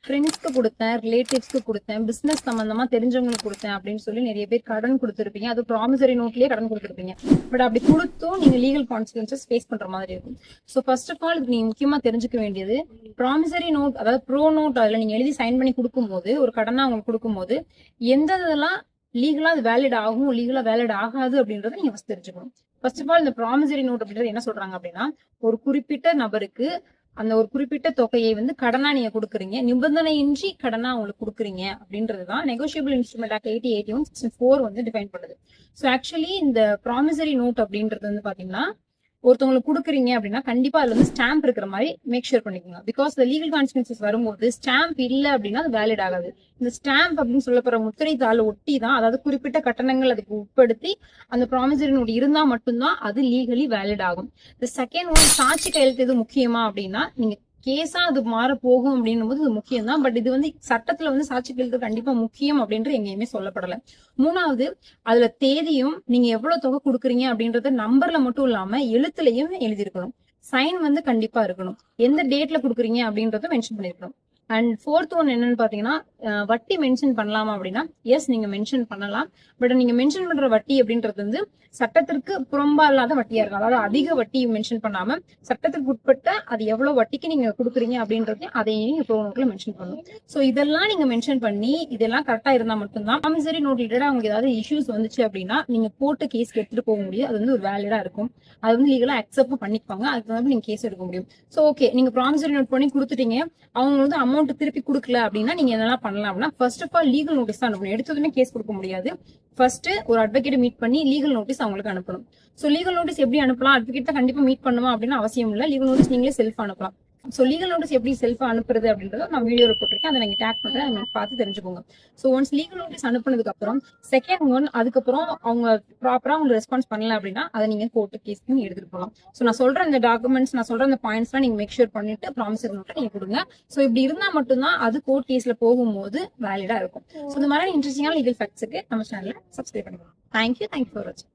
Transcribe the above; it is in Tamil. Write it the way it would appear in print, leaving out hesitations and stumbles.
ஃப்ரெண்ட்ஸ்க்கு கொடுத்தேன், ரிலேட்டிவ்ஸ்க்கு கொடுத்தேன், பிசினஸ் சம்பந்தமா தெரிஞ்சவங்களுக்கு கொடுத்தேன் அப்படின்னு சொல்லி நிறைய பேர் கடன் கொடுத்துருப்பீங்க. அது ப்ராமிசரி நோட்லயே கடன் கொடுத்துருப்பீங்க. பட் அப்படி கொடுத்தும் நீங்க லீகல் கான்சிக்வன்சஸ் ஃபேஸ் பண்ற மாதிரி இருக்கும். ஸோ ஃபர்ஸ்ட் ஆஃப் ஆல் நீங்க முக்கியமா தெரிஞ்சுக்க வேண்டியது, ப்ராமிசரி நோட் அதாவது ப்ரோ நோட் அதுல நீங்க எழுதி சைன் பண்ணி கொடுக்கும்போது, ஒரு கடனா உங்களுக்கு கொடுக்கும்போது எந்த இதெல்லாம் லீகலா அது வேலிட் ஆகும், லீகலா வேலிட் ஆகாது அப்படின்றத நீங்க ஃபர்ஸ்ட் தெரிஞ்சுக்கணும். ஃபர்ஸ்ட் ஆஃப் ஆல் இந்த ப்ராமிசரி நோட் அப்படின்றது என்ன சொல்றாங்க அப்படின்னா, ஒரு குறிப்பிட்ட நபருக்கு அந்த ஒரு குறிப்பிட்ட தொகையை வந்து கடனா நீங்க கொடுக்குறீங்க, நிபந்தனையின்றி கடனா உங்களுக்கு கொடுக்குறீங்க அப்படின்றதுதான் நெகோஷியபிள் இன்ஸ்ட்ருமெண்ட் ஆக்ட் 8081 செக்ஷன் 4 வந்து டிஃபைன் பண்ணுது. ஸோ ஆக்சுவலி இந்த ப்ராமிசரி நோட் அப்படின்றது வந்து பாத்தீங்கன்னா, ஒருத்தவங்களுக்கு கொடுக்குறீங்க அப்படின்னா கண்டிப்பா அதுல வந்து ஸ்டாம்ப் இருக்கிற மாதிரி மேக் ஷூர் பண்ணிக்கோங்க. பிகாஸ் லீகல் கான்சிக்வன்சஸ் வரும்போது ஸ்டாம்ப் இல்ல அப்படின்னா அது வேலிட் ஆகாது. இந்த ஸ்டாம்ப் அப்படின்னு சொல்லப்படுற முத்திரை தாள் ஒட்டி தான், அதாவது குறிப்பிட்ட கட்டணங்கள் அதுக்கு உட்படுத்தி அந்த ப்ராமிசரி நோட் இருந்தா மட்டும்தான் அது லீகலி வேலிட் ஆகும். இந்த செகண்ட் ஒன், சாட்சி கையெழுத்து எது முக்கியமா அப்படின்னா, நீங்க கேஸா அது மாற போகும் அப்படின்னும் போது இது முக்கியம் தான். பட் இது வந்து சட்டத்துல வந்து சாட்சி கையெழுத்து கண்டிப்பா முக்கியம் அப்படின்றது எங்கேயுமே சொல்லப்படல. மூணாவது, அதுல தேதியும் நீங்க எவ்வளவு தொகை கொடுக்குறீங்க அப்படின்றத நம்பர்ல மட்டும் இல்லாம எழுத்துலயும் எழுதியிருக்கணும். சைன் வந்து கண்டிப்பா இருக்கணும். எந்த டேட்ல கொடுக்குறீங்க அப்படின்றத மென்ஷன் பண்ணிருக்கணும். அண்ட் ஃபோர்த் ஒன் என்னன்னு பாத்தீங்கன்னா, வட்டி மென்ஷன் பண்ணலாமா அப்படின்னா, எஸ் நீங்க மென்ஷன் பண்ணலாம். பட் நீங்க மென்ஷன் பண்ற வட்டி அப்படின்றது வந்து சட்டத்திற்கு புறம்பா இல்லாத வட்டியா இருக்கும். அதாவது அதிக வட்டி மென்ஷன் பண்ணாம சட்டத்துக்கு உட்பட்ட அது எவ்வளவு வட்டிக்கு நீங்க கொடுக்குறீங்க அப்படின்றது அதையும் நீங்க ப்ரோ நோட்ல மென்ஷன் பண்ணணும். ஸோ இதெல்லாம் நீங்க மென்ஷன் பண்ணி இதெல்லாம் கரெக்டா இருந்தா மட்டும்தான் ப்ராமிசரி நோட் ரிலேட்டடா உங்களுக்கு ஏதாவது இஷ்யூஸ் வந்துச்சு அப்படின்னா நீங்க கோர்ட்டு கேஸ் எடுத்துட்டு போக முடியும். அது வந்து ஒரு வேலிடா இருக்கும். அது வந்து லீகலா அக்செப்ட் பண்ணிக்குவாங்க. அதுக்கு வந்து நீங்க கேஸ் எடுக்க முடியும். ஸோ ஓகே, நீங்க ப்ராமிசரி நோட் பண்ணி கொடுத்துட்டீங்க, அவங்க வந்து அமௌண்ட் திருப்பி கொடுக்கல அப்படின்னா நீங்க என்னெல்லாம் பண்ணலாம் அப்படின்னா, first of all legal notice தான் அனுப்பணும். எடுத்ததுமே கேஸ் கொடுக்க முடியாது. ஃபர்ஸ்ட் ஒரு அட்வொகேட் மீட் பண்ணி லீகல் நோட்டீஸ் அவங்களுக்கு அனுப்பணும். சோ லீகல் நோட்டீஸ் எப்படி அனுப்பலாம், அட்வொகேட் தான் கண்டிப்பா மீட் பண்ணுமா அப்படின்னு அவசியம் இல்லை. லீகல் நோட்டீஸ் நீங்களே செல்ஃப் அனுப்பலாம். சோ லீகல் நோட்டீஸ் எப்படி செல்ஃப் அனுப்புறது அப்படின்றத நான் வீடியோல போட்டிருக்கேன். அதை நீங்க டேக் பண்றேன், அதை பார்த்து தெரிஞ்சுக்கோங்க. சோ ஒன்ஸ் லீகல் நோட்டீஸ் அனுப்புனதுக்கு அப்புறம் செகண்ட் ஒன், அதுக்கப்புறம் அவங்க ப்ராப்பரா அவங்க ரெஸ்பான்ஸ் பண்ணல அப்படின்னா அதை நீங்க கோர்ட்டு கேஸ் நீங்க எடுத்துட்டு போகலாம். சோ நான் சொல்ற இந்த டாக்குமெண்ட்ஸ், நான் சொல்ற இந்த பாயிண்ட்ஸ்லாம் நீங்க மேக் ஷூர் பண்ணிட்டு ப்ராமிசரி நோட்டை நீங்க கொடுங்க. சோ இப்படி இருந்தா மட்டும்தான் அது கோர்ட் கேஸ்ல போகும்போது வேலிடா இருக்கும். சோ இந்த மாதிரி இன்ட்ரெஸ்டிங்கான லீகல் ஃபேக்ட்ஸ்க்கு நம்ம சேனலை சப்ஸ்கிரைப் பண்ணிக்கலாம். தேங்க்யூ ஃபார் வாட்சிங்.